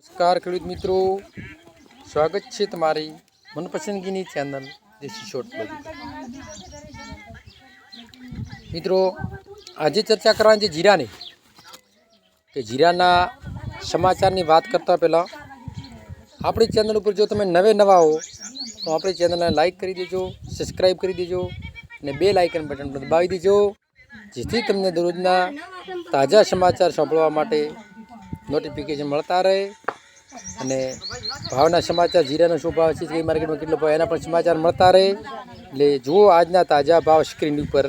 નમસ્કાર ખેડૂત મિત્રો, સ્વાગત છે તમારી મનપસંદગીની ચેનલ દેશી શોર્ટ બ્લોગ. મિત્રો, આજે ચર્ચા કરવાની છે જીરાની, કે જીરાના સમાચારની વાત કરતાં પહેલાં આપણી ચેનલ ઉપર જો તમે નવા હો તો આપણી ચેનલને લાઈક કરી દેજો, સબસ્ક્રાઈબ કરી દેજો અને બેલ આઇકન બટન પર દબાવી દેજો, જેથી તમને દરરોજના તાજા સમાચાર સાંભળવા માટે નોટિફિકેશન મળતા રહે. અને ભાવના સમાચાર, જીરાનો શું ભાવ છે, કઈ માર્કેટમાં કેટલો ભાવ, એના પણ સમાચાર મળતા રહે. એટલે જુઓ આજના તાજા ભાવ સ્ક્રીન ઉપર